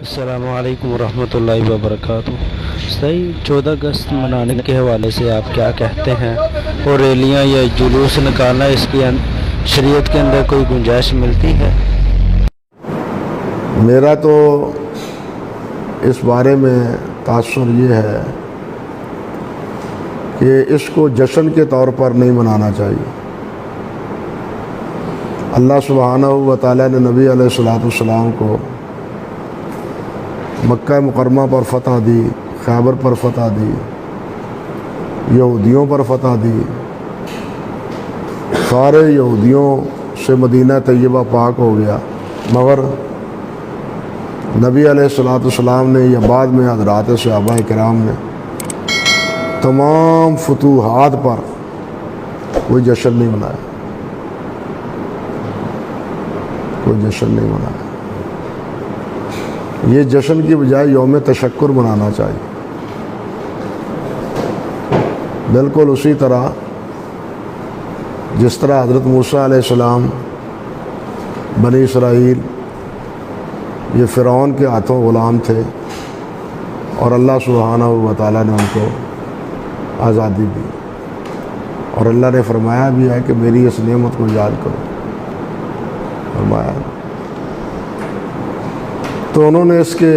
السلام علیکم ورحمۃ اللہ وبرکاتہ۔ صحیح 14 اگست منانے کے حوالے سے آپ کیا کہتے ہیں، اور ریلیاں یا جلوس نکالنا اس کی شریعت کے اندر کوئی گنجائش ملتی ہے؟ میرا تو اس بارے میں تاثر یہ ہے کہ اس کو جشن کے طور پر نہیں منانا چاہیے۔ اللہ سبحانہ و تعالیٰ نے نبی علیہ السلام کو مکہ مکرمہ پر فتح دی، خیبر پر فتح دی، یہودیوں پر فتح دی، سارے یہودیوں سے مدینہ طیبہ پاک ہو گیا، مگر نبی علیہ السلام نے یا بعد میں حضرات صحابہ کرام نے تمام فتوحات پر کوئی جشن نہیں منایا، کوئی جشن نہیں منایا۔ یہ جشن کی بجائے یوم تشکر منانا چاہیے۔ بالکل اسی طرح جس طرح حضرت موسیٰ علیہ السلام بنی اسرائیل یہ فرعون کے ہاتھوں غلام تھے، اور اللہ سبحانہ و تعالیٰ نے ان کو آزادی دی، اور اللہ نے فرمایا بھی ہے کہ میری اس نعمت کو یاد کرو، فرمایا۔ تو انہوں نے اس کے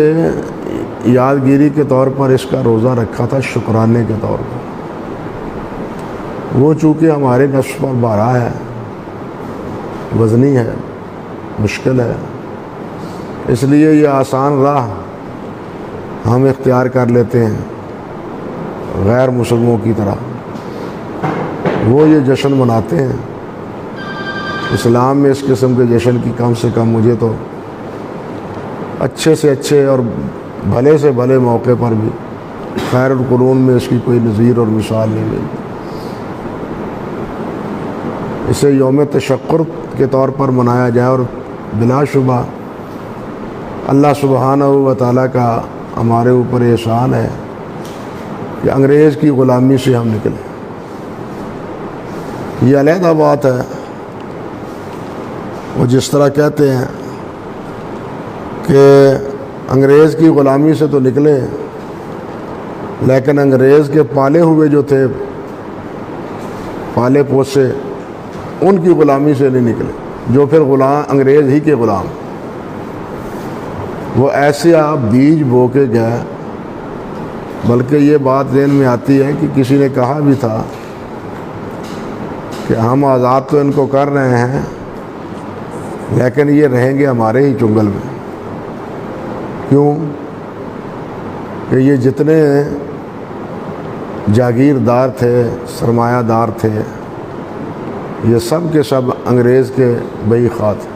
یادگیری کے طور پر اس کا روزہ رکھا تھا، شکرانے کے طور پر۔ وہ چونکہ ہمارے نفس پر بارا ہے، وزنی ہے، مشکل ہے، اس لیے یہ آسان راہ ہم اختیار کر لیتے ہیں غیر مسلموں کی طرح۔ وہ یہ جشن مناتے ہیں۔ اسلام میں اس قسم کے جشن کی کم سے کم مجھے تو اچھے سے اچھے اور بھلے سے بھلے موقع پر بھی خیر القرون میں اس کی کوئی نظیر اور مثال نہیں ملتی۔ اسے یوم تشکر کے طور پر منایا جائے، اور بلا شبہ اللہ سبحانہ و تعالیٰ کا ہمارے اوپر احسان ہے کہ انگریز کی غلامی سے ہم نکلے۔ یہ علیحدہ بات ہے۔ وہ جس طرح کہتے ہیں کہ انگریز کی غلامی سے تو نکلے، لیکن انگریز کے پالے ہوئے جو تھے، پالے پوسے، ان کی غلامی سے نہیں نکلے، جو پھر انگریز ہی کے غلام۔ وہ ایسے آپ بیج بو کے گئے، بلکہ یہ بات ذہن میں آتی ہے کہ کسی نے کہا بھی تھا کہ ہم آزاد تو ان کو کر رہے ہیں، لیکن یہ رہیں گے ہمارے ہی چنگل میں۔ کیوں کہ یہ جتنے جاگیردار تھے، سرمایہ دار تھے، یہ سب کے سب انگریز کے بئی خواہ تھے،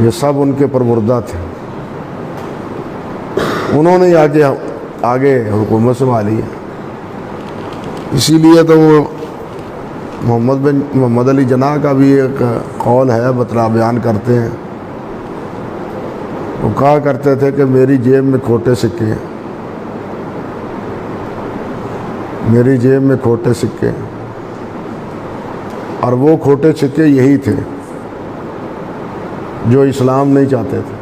یہ سب ان کے پروردہ تھے۔ انہوں نے آگے حکومت سنبھالی ہے۔ اسی لیے تو وہ محمد علی جناح کا بھی ایک قول ہے، بتلا بیان کرتے ہیں۔ وہ کہا کرتے تھے کہ میری جیب میں کھوٹے سکے ہیں، میری جیب میں کھوٹے سکے، اور وہ کھوٹے سکے یہی تھے جو اسلام نہیں چاہتے تھے،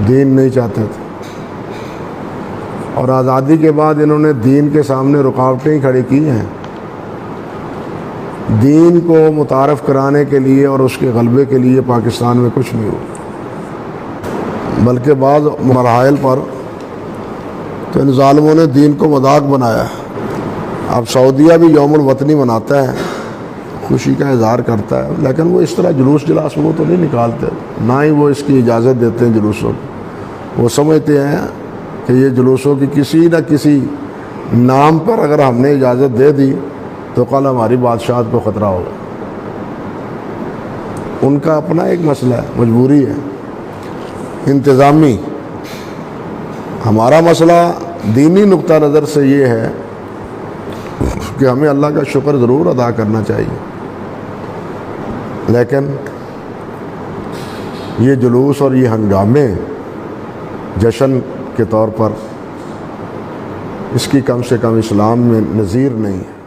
دین نہیں چاہتے تھے۔ اور آزادی کے بعد انہوں نے دین کے سامنے رکاوٹیں ہی کھڑی کی ہیں۔ دین کو متعارف کرانے کے لیے اور اس کے غلبے کے لیے پاکستان میں کچھ نہیں ہوا، بلکہ بعض مراحل پر تو ان ظالموں نے دین کو مذاق بنایا۔ اب سعودیہ بھی یوم الوطنی مناتا ہے، خوشی کا اظہار کرتا ہے، لیکن وہ اس طرح جلوس جلاس وہ تو نہیں نکالتے، نہ ہی وہ اس کی اجازت دیتے ہیں جلوسوں کی۔ وہ سمجھتے ہیں کہ یہ جلوسوں کی کسی نہ کسی نام پر اگر ہم نے اجازت دے دی تو کل ہماری بادشاہت کو خطرہ ہوگا۔ ان کا اپنا ایک مسئلہ ہے، مجبوری ہے انتظامی۔ ہمارا مسئلہ دینی نقطہ نظر سے یہ ہے کہ ہمیں اللہ کا شکر ضرور ادا کرنا چاہیے، لیکن یہ جلوس اور یہ ہنگامے جشن کے طور پر اس کی کم سے کم اسلام میں نظیر نہیں ہے۔